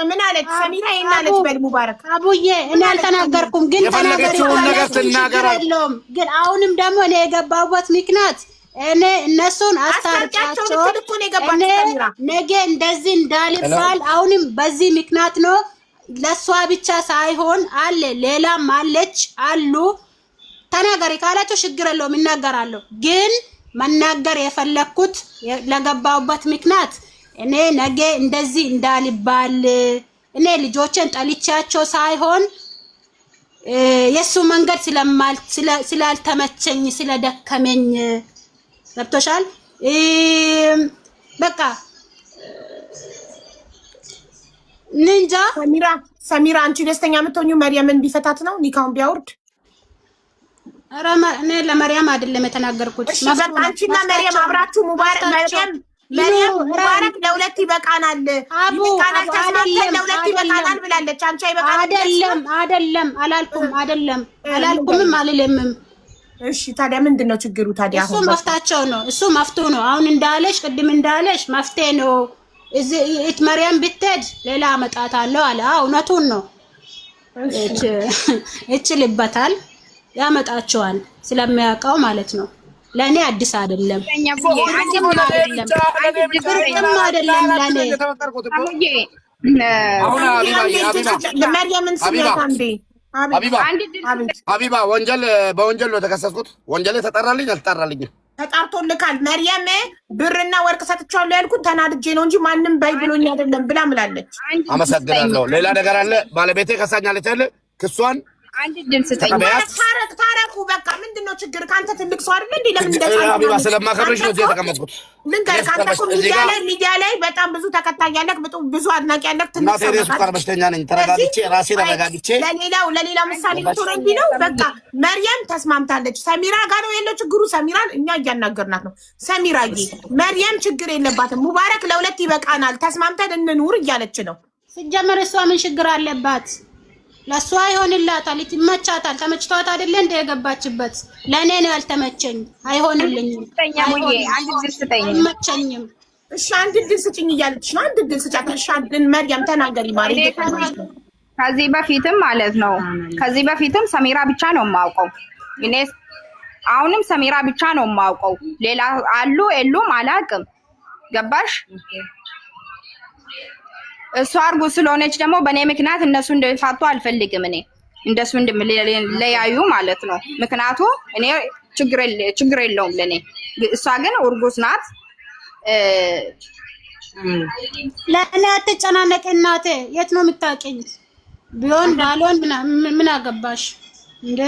ምን አለች ሰሚራ ይናለች በል ሙባረክ አቡዬ እኔ አልተናገርኩም ግን ተናገሪ ካለ ግን አሁንም ደግሞ እኔ የገባሁበት ምክንያት እኔ እነሱን አስታርቃቸው እኔ ነገ እንደዚህ እንዳልባል አሁንም በዚህ ምክንያት ነው ለሷ ብቻ ሳይሆን አለ ሌላም አለች አሉ ተናገሪ ካላችሁ ችግር የለውም እናገራለሁ ግን መናገር የፈለኩት ለገባውበት ምክንያት እኔ ነገ እንደዚህ እንዳልባል እኔ ልጆችን ጠልቻቸው ሳይሆን የሱ መንገድ ስላልተመቸኝ ስለደከመኝ ገብቶሻል በቃ ንንጃ ሰሚራ አንቺ ደስተኛ የምትሆኚው መርየምን ቢፈታት ነው ኒካውን ቢያወርድ እኔ ለመርያም አይደለም የተናገርኩት አንቺና መርየም አብራችሁ መርየም ሙባረክ ለሁለት ይበቃናል ለሁለት ይበቃናል ብላለች አንቺ አይደለም አላልኩምም አልልምም እሺ ታዲያ ምንድነው ችግሩ ታዲያ እሱ መፍታቸው ነው እሱ መፍቱ ነው አሁን እንዳለሽ ቅድም እንዳለሽ መፍቴ ነው እት መርያም ብትሄድ ሌላ አመጣታለሁ አለ እውነቱን ነው ይችልበታል ያመጣቸዋል ስለሚያውቀው ማለት ነው ለኔ አዲስ አይደለም አይደለም ሀቢባ በወንጀል ነው የተከሰስኩት ወንጀል ተጠራልኝ አልተጠራልኝም ተጣርቶልካል መርየም ብርና ወርቅ ሰጥቻለሁ ያልኩት ተናድጄ ነው እንጂ ማንም ባይ ብሎኝ አይደለም ብላ ምላለች አመሰግናለሁ ሌላ ነገር አለ ባለቤቴ ከሳኛለች አይደል ክሷን አንድ ድል ስጠኝ ታረቁ በቃ ምንድነው ችግር ካንተ ትልቅ ሰው አይደል እንዴ ለምን እንደዛ ሀቢባ ስለማከብርሽ ነው እዚህ የተቀመጥኩት ልንገር ካንተ ሚዲያ ላይ በጣም ብዙ ተከታይ ያለክ ብዙ አድናቂ ያለክ ትልቅ ሰው ነው ሱካር በሽተኛ ነኝ ተረጋግቼ ራሴ ተረጋግቼ ለሌላ ምሳሌ ተወረንዲ ነው በቃ መርየም ተስማምታለች ሰሚራ ጋር ነው ያለው ችግሩ ሰሚራን እኛ እያናገርናት ነው ሰሚራዬ መርየም ችግር የለባትም ሙባረክ ለሁለት ይበቃናል ተስማምተን እንኑር እያለች ነው ሲጀመር እሷ ምን ችግር አለባት ለሷ ይሆንላታል ይመቻታል ተመችቷት አይደለ እንደ የገባችበት ለኔ ነው ያልተመቸኝ አይሆንልኝም ተኛሙዬ አንድ ድል ስጠኝ አይመቸኝም እሺ አንድ ድል ስጭኝ እያለች ነው። አንድ ድል ስጫት። እሺ አንድን መርያም ተናገሪ ማሪ። ከዚህ በፊትም ማለት ነው ከዚህ በፊትም ሰሚራ ብቻ ነው የማውቀው እኔ አሁንም ሰሚራ ብቻ ነው የማውቀው። ሌላ አሉ የሉም አላውቅም። ገባሽ? እሷ አርጉዝ ስለሆነች ደግሞ በእኔ ምክንያት እነሱ እንደፋቱ አልፈልግም። እኔ እንደሱ እንደለያዩ ማለት ነው። ምክንያቱ እኔ ችግር የለውም ለኔ። እሷ ግን እርጉዝ ናት። ለእኔ አትጨናነቂ እናቴ። የት ነው የምታውቂኝ? ቢሆን ባልሆን ምን አገባሽ እንዴ?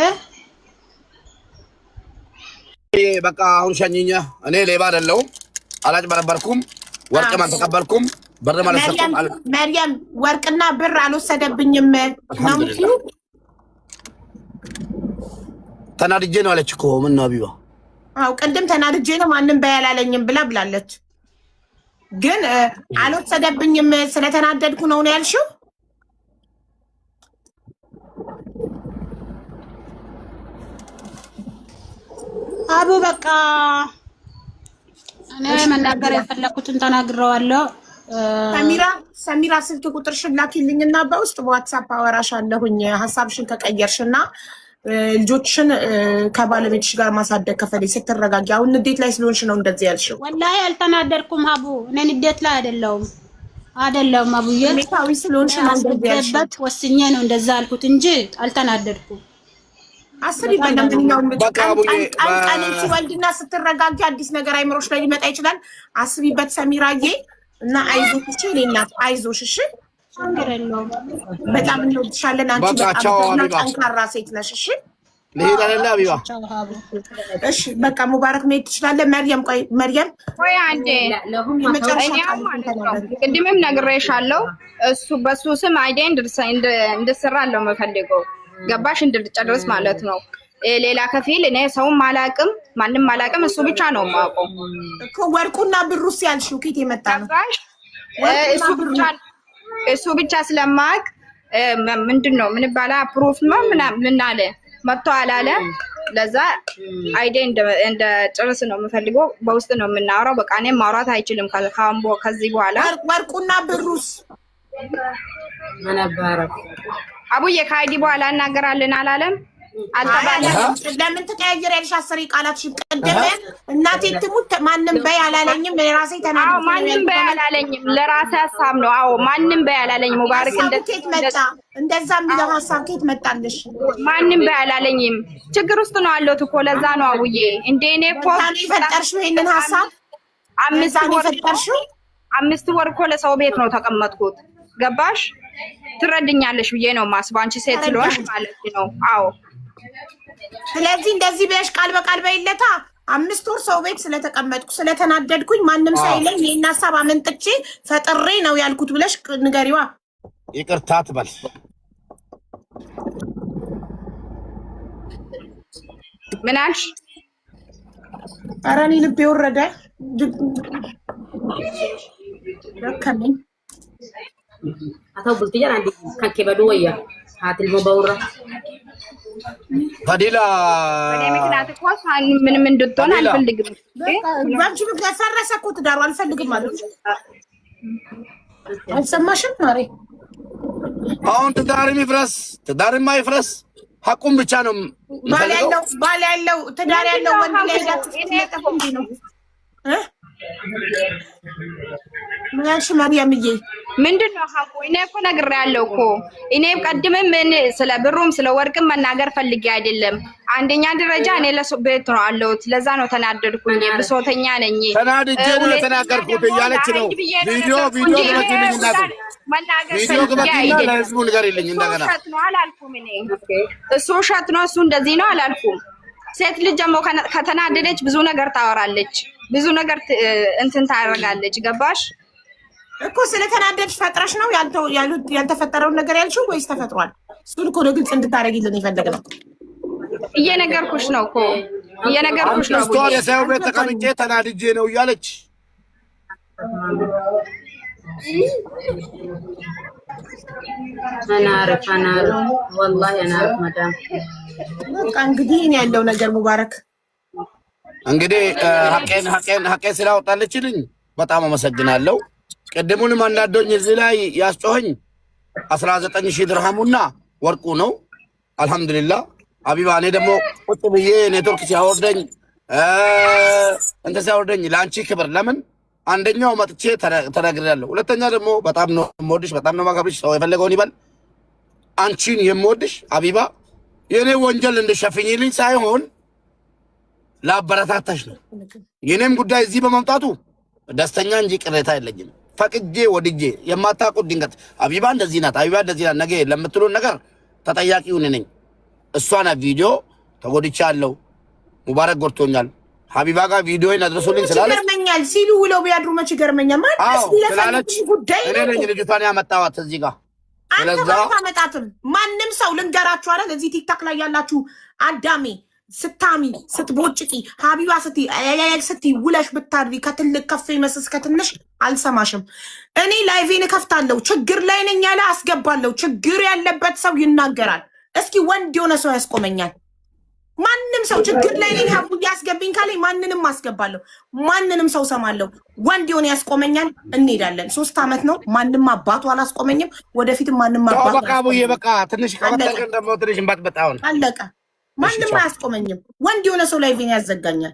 በቃ አሁን ሸኝኛ። እኔ ሌባ አይደለሁም፣ አላጭበረበርኩም፣ ወርቅም አልተቀበልኩም፣ ብርም አልወሰድኩም። መርያም ወርቅና ብር አልወሰደብኝም ነው የምትይው? ተናድጄ ነው አለች እኮ። ምን ነው ቢባ? አው ቅድም ተናድጄ ነው ማንም ባያላለኝም ብላለች። ግን አልወሰደብኝም ስለተናደድኩ ነው ያልሽው? አቡ በቃ እኔ መናገር የፈለኩትን ተናግረዋለሁ። ሰሚራ ስልክ ቁጥርሽን ላኪልኝና በውስጥ በዋትስአፕ አወራሻለሁኝ። ሀሳብሽን ከቀየርሽና ልጆችሽን ከባለቤትሽ ጋር ማሳደግ ከፈለግሽ ስትረጋጊ። አሁን ንዴት ላይ ስለሆንሽ ነው እንደዚህ ያልሽው። ወላሂ አልተናደድኩም አቡ። እኔ ንዴት ላይ አይደለሁም አቡዬ። ሜታዊ ስለሆንሽ ነው እንደዚህ ያልሽው። ወስኜ ነው እንደዛ አልኩት እንጂ አልተናደድኩም። አስቢበት። ለማንኛውም ቀን ሲወልድና ስትረጋጊ አዲስ ነገር አይምሮሽ ላይ ሊመጣ ይችላል። አስቢበት ሰሚራዬ እና አይዞሽ። እሺ እናት አይዞሽ። እሺ በጣም እንወድሻለን። አንቺ በጣም ጠንካራ ሴት ነሽ። እሺ ልሄድ አይደለ አቢባ? እሺ በቃ ሙባረክ መሄድ ትችላለህ። መርያም ቆይ አንዴ ቅድምም ነግሬሻለሁ። እሱ በሱ ስም አይዴ እንድትሰራለው የምፈልገው ገባሽ? እንድትጨርስ ማለት ነው። ሌላ ከፊል እኔ ሰውም አላውቅም ማንም አላውቅም። እሱ ብቻ ነው የማውቀው እኮ። ወርቁና ብሩስ ያልሽው ከየት የመጣ ነው? እሱ ብቻ ስለማውቅ ምንድነው ምን ይባላል ፕሩፍ ነው ምን አለ መጥቶ አላለ። ለዛ አይዴ እንደ ጨርስ ነው የምፈልገው። በውስጥ ነው የምናወራው። በቃ እኔ ማውራት አይችልም ከዚህ በኋላ። ወርቁና ብሩስ አቡዬ ከአይዲ በኋላ እናገራለን አላለም አልተባለም። ለምን ተቀያየሪያለሽ? አስሪ ቃላትሽን ቀደመ። እናቴ ትሙት ማንም በይ አላለኝም። ለራሴ ተናግሬ። አዎ ማንም በይ አላለኝም። ለራሴ ሀሳብ ነው። አዎ ማንም በይ አላለኝም። ሙባረክ ከየት መጣ? እንደዛ የሚለው ሀሳብ ከየት መጣልሽ? ማንም በይ አላለኝም። ችግር ውስጥ ነው አለሁት እኮ ለዛ ነው አቡዬ። እንደ እኔ እኮ ፈጠርሽው ይሄንን ሀሳብ? አምስት ወር እኮ ለሰው ቤት ነው ተቀመጥኩት። ገባሽ? ትረድኛለሽ ብዬ ነው ማስበው። አንቺ ሴት ስለሆንሽ ማለት ነው። አዎ ስለዚህ እንደዚህ ብለሽ ቃል በቃል በይለታ። 5 ወር ሰው ቤት ስለተቀመጥኩ ስለተናደድኩኝ ማንም ሳይለኝ ይሄን ሀሳብ አመንጥቼ ፈጥሬ ነው ያልኩት ብለሽ ንገሪዋ። ይቅርታ ትበል። ምን አልሽ? ኧረ እኔ ልቤ ወረደ ደከመኝ። atau buktinya nanti kaki berdua ya hati mau baura ፈዲላ እኔ ምክንያት እኮ ምንም እንድትሆን አልፈልግም። ባንቺ ምክንያት ፈረሰ እኮ ትዳሩ። አልፈልግም ማለት አልሰማሽም? ማሬ አሁን ትዳርማ ይፍረስ ሐቁም ብቻ ነው። ባል ያለው ትዳር ያለው ወንድ ላይ ሄዳችሁ ነው ምንሽ? ማርያምዬ ምንድነው ሐቁ? እኔ እኮ ነግሬያለሁ እኮ። እኔ ቀድምም ምን ስለ ብሩም ስለ ወርቅም መናገር ፈልጌ አይደለም። አንደኛ ደረጃ እኔ ለቤት ነው አለሁት። ለዛ ነው ተናደድኩኝ። ብሶተኛ ነኝ። ተናድጄ ነው የተናገርኩት እያለች ነው። ቪዲዮ ግባትና ለህዝቡ ንገሪልኝ እንደገና። ውሸት ነው አላልኩም እኔ። እሱ ውሸት ነው፣ እሱ እንደዚህ ነው አላልኩም። ሴት ልጅ ደግሞ ከተናደደች ብዙ ነገር ታወራለች፣ ብዙ ነገር እንትን ታደርጋለች። ገባሽ እኮ? ስለተናደድሽ ፈጥረሽ ነው ያልተፈጠረውን ነገር ያልሽው ወይስ ተፈጥሯል? እሱን እኮ ነው ግልጽ እንድታደርጊልን የፈለግነው። እየነገርኩሽ ነው እኮ እየነገርኩሽ ነው። ስቷ የሰው ቤት ተቀምጬ ተናድጄ ነው እያለች አናር ወላሂ አናር ማዳም በቃ እንግዲህ እኔ ያለው ነገር ሙባረክ እንግዲህ ሐቄን ስላወጣለችልኝ በጣም አመሰግናለሁ። ቀደሙንም አንዳዶኝ እዚህ ላይ ያስጮኸኝ 19000 ድርሃሙና ወርቁ ነው። አልহামዱሊላህ ሀቢባ እኔ ደግሞ ቁጭ ብዬ ኔትወርክ ሲያወርደኝ እንተ ሲያወርደኝ ለአንቺ ክብር ለምን አንደኛው መጥቼ ተናግሬያለሁ። ሁለተኛ ደግሞ በጣም ነው የምወድሽ፣ በጣም ነው የማከብርሽ። ሰው የፈለገውን ይበል። አንቺን የምወድሽ ሀቢባ የኔ ወንጀል እንደሸፍኝልኝ ሳይሆን ላበረታታሽ ነው። የኔም ጉዳይ እዚህ በመምጣቱ ደስተኛ እንጂ ቅሬታ የለኝም። ፈቅጄ ወድጄ የማታውቁት ድንገት ሀቢባ እንደዚህ ናት፣ ሀቢባ እንደዚህ ናት ነገ ለምትሉን ነገር ተጠያቂው እኔ ነኝ። እሷና ቪዲዮ ተጎድቻለሁ፣ ሙባረክ ጎድቶኛል፣ ሀቢባ ጋር ቪዲዮ አድርሱልኝ ስላለች ይገርመኛል ሲሉ ውለው ቢያድሩ መች ይገርመኛል። ማለት ስላለች እኔ ነኝ ልጅቷን ያመጣኋት እዚህ ጋር። ስለዛ አመጣትም ማንም ሰው ልንገራችሁ አይደል እዚህ ቲክታክ ላይ ያላችሁ አዳሜ ስታሚ ስትቦጭቂ ሀቢባ ስቲ ውለሽ ብታድሪ ከትልቅ ከፍ ይመስስ ከትንሽ አልሰማሽም። እኔ ላይቬን እከፍታለሁ። ችግር ላይ ነኝ ያለ አስገባለሁ። ችግር ያለበት ሰው ይናገራል። እስኪ ወንድ የሆነ ሰው ያስቆመኛል። ማንም ሰው ችግር ላይ ነኝ ሀቡ ያስገብኝ ካለኝ ማንንም አስገባለሁ። ማንንም ሰው ሰማለሁ። ወንድ የሆነ ያስቆመኛል። እንሄዳለን። 3 አመት ነው። ማንም አባቱ አላስቆመኝም። ወደፊትም ማንም አባቱ በቃ አቡዬ በቃ ትንሽ ከመጣቀን ደግሞ ትንሽ እንባጥበጣውን አለቀ። ማንም አያስቆመኝም። ወንድ የሆነ ሰው ላይ ቪን ያዘጋኛል።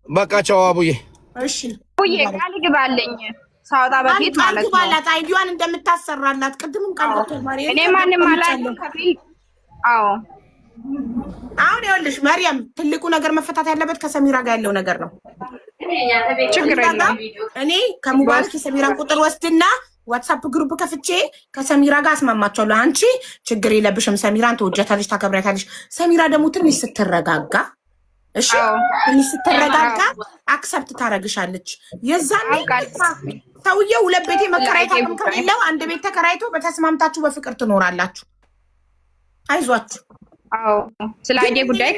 በቃ ቻው አቡዬ። እሺ አቡዬ ቃል ግባልኝ ሳውጣ በፊት ማለት ነው። ባላት አይዲዋን እንደምታሰራላት ቅድምም ቃል ተማሪ እኔ ማንም አላየም ከፊል አዎ አሁን ይኸውልሽ መርያም ትልቁ ነገር መፈታት ያለበት ከሰሚራ ጋር ያለው ነገር ነው። ችግር የለም። እኔ ከሙባረክ የሰሚራን ቁጥር ወስድና ዋትስአፕ ግሩፕ ከፍቼ ከሰሚራ ጋር አስማማቸዋለሁ። አንቺ ችግር የለብሽም፣ ሰሚራን ተወጃታለሽ፣ ታከብሪያታለሽ። ሰሚራ ደግሞ ትንሽ ስትረጋጋ እሺ፣ ትንሽ ስትረጋጋ አክሰፕት ታረግሻለች። የዛኔ ሰውዬው 2 ቤት መከራየት አቅም ከሌለው 1 ቤት ተከራይቶ በተስማምታችሁ በፍቅር ትኖራላችሁ። አይዟችሁ። አዎ ስለ አይዲያ ጉዳይ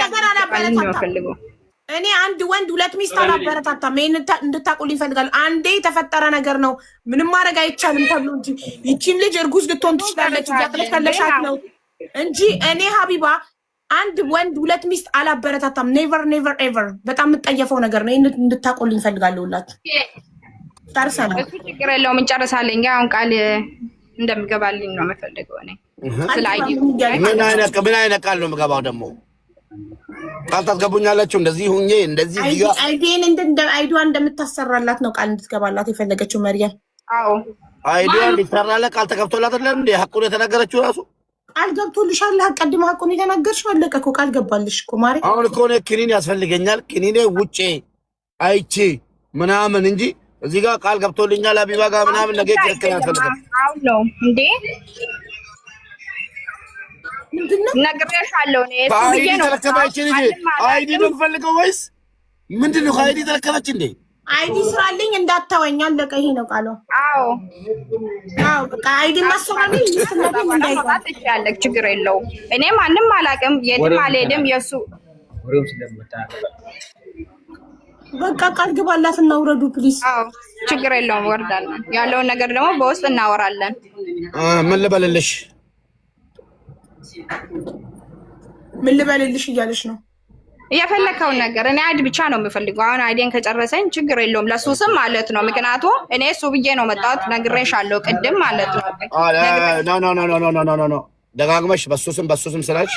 ነው። እኔ አንድ ወንድ 2 ሚስት አላበረታታም። ይሄን እንድታቁልኝ ይፈልጋል። አንዴ የተፈጠረ ነገር ነው፣ ምንም ማድረግ አይቻልም ተብሎ እንጂ ይቺን ልጅ እርጉዝ ልትሆን ትችላለች ያጥለከለሻት ነው እንጂ እኔ ሀቢባ አንድ ወንድ 2 ሚስት አላበረታታም። ኔቨር ኔቨር ኤቨር። በጣም የምጠየፈው ነገር ነው። ይሄን እንድታቁልኝ ይፈልጋል። ሁላችሁ ታርሰናል። እሱ ችግር የለውም እንጨርሳለን። አሁን ቃል እንደምገባልኝ ነው የምፈልገው እኔ ስለ አይዲያ ምን አይነት ቃል ነው የምገባው ደግሞ ቃል ታስገቡኛላችሁ። እንደዚህ ሁኜ እንደዚህ አይዲን አይዲዋን እንደምታሰራላት ነው ቃል እንድትገባላት የፈለገችው መርያም። አዎ አይዲዋን እንድትሰራላት ቃል ተገብቶላት አይደል እንዴ? ሐቁን የተናገረችው ራሱ ቃል ገብቶልሻል። ቀድሞ ሐቁን የተናገርሽው አለቀ እኮ ቃል ገባልሽ እኮ ማሪ። አሁን እኮ ነው ክኒን ያስፈልገኛል። ክኒኔ ውጪ አይቼ ምናምን እንጂ እዚህ ጋር ቃል ገብቶልኛል ሀቢባ ጋር ምናምን ነገ ክርክር ያስፈልጋል። አሁን ነው እንዴ ምንድነው ነግሬሻለሁ ነው አይዲ ተረከበች እንጂ አይዲ ነው ፈልገው ወይስ ምንድነው? አይዲ ተረከበች እንዴ? አይዲ ስራልኝ እንዳታወኝ አለቀ። ይሄ ነው ቃሉ። አዎ አዎ በቃ አይዲ ማሰራልኝ ይስተላልኝ እንዳይባል ትችያለሽ። ችግር የለውም። እኔ ማንም አላውቅም፣ የትም አልሄድም። የሱ በቃ ቃል ግባላትና ውረዱ ፕሊዝ። አዎ ችግር የለውም። ወርዳለን። ያለውን ነገር ደግሞ በውስጥ እናወራለን። ምን ልበልልሽ? ምን ልበልልሽ እያለሽ ነው? የፈለከውን ነገር እኔ አይዲ ብቻ ነው የምፈልገው። አሁን አይዲን ከጨረሰኝ ችግር የለውም። ለሱ ስም ማለት ነው። ምክንያቱም እኔ እሱ ብዬ ነው መጣሁት። ነግሬሻለሁ ቅድም ማለት ነው። ኖ ደጋግመሽ በሱ ስም ስላልሽ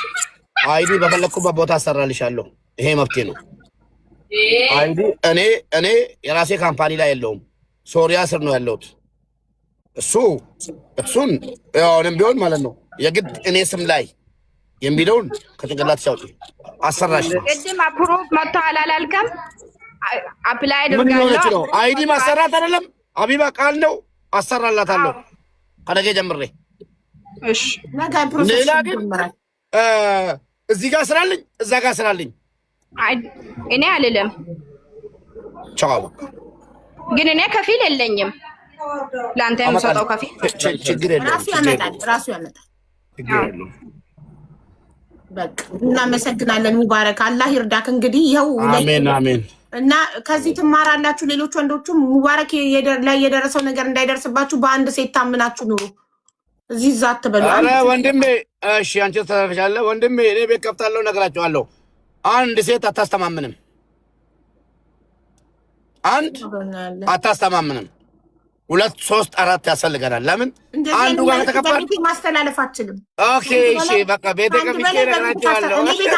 አይዲ በፈለኩበት ቦታ አሰራልሻለሁ። ይሄ መብቴ ነው። አይዲ እኔ የራሴ ካምፓኒ ላይ የለውም። ሶሪያ ስር ነው ያለሁት። እሱን ያውንም ቢሆን ማለት ነው የግድ እኔ ስም ላይ የሚለውን ከጭንቅላት ሲያውጪ አሰራሽ ነው። ቅድም አፕሩቭ መጥቷል አላልከም? አፕላይ አድርጋለሁ። አይዲ ማሰራት አይደለም ሀቢባ ቃል ነው። አሰራላታለሁ ከነገ ጀምሬ። እሺ ነገ ፕሮሰስ ሌላ ግን እዚህ ጋር ስራልኝ እዛ ጋር ስራልኝ እኔ አልልም። ቻው ግን እኔ ከፊል የለኝም። ላንተ የምሰጠው ከፊል ችግር የለም። ራሱ ያመጣል። በቃ እናመሰግናለን። ሙባረክ አላህ ይርዳክ። እንግዲህ ይኸው አሜን። እና ከዚህ ትማራላችሁ። ሌሎች ወንዶቹም ሙባረክ ላይ የደረሰው ነገር እንዳይደርስባችሁ በአንድ ሴት ታምናችሁ ኑሩ። እዚህ እዛ አትበሉ። አረ ወንድሜ፣ እሺ አንቺ ተረፈሻለህ ወንድሜ። እኔ ቤት ከፍታለሁ፣ እነግራቸዋለሁ። አንድ ሴት አታስተማምንም። አንድ አታስተማምንም፣ 2 3 4 ያስፈልገናል። ለምን አንዱ ጋር ተከፋል ማስተላለፍ አትችልም። ኦኬ እሺ በቃ ቤቴ ከፍቼ ነግራቸዋለሁ። እኔ ቤት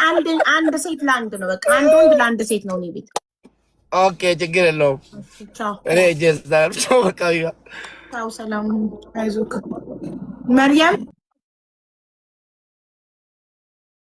አንድ ሴት ለአንድ ነው። በቃ አንድ ወንድ ለአንድ ሴት ነው እኔ ቤት። ኦኬ ችግር የለውም። እኔ ጀስት በቃ ሰላም አይዞህ መርያም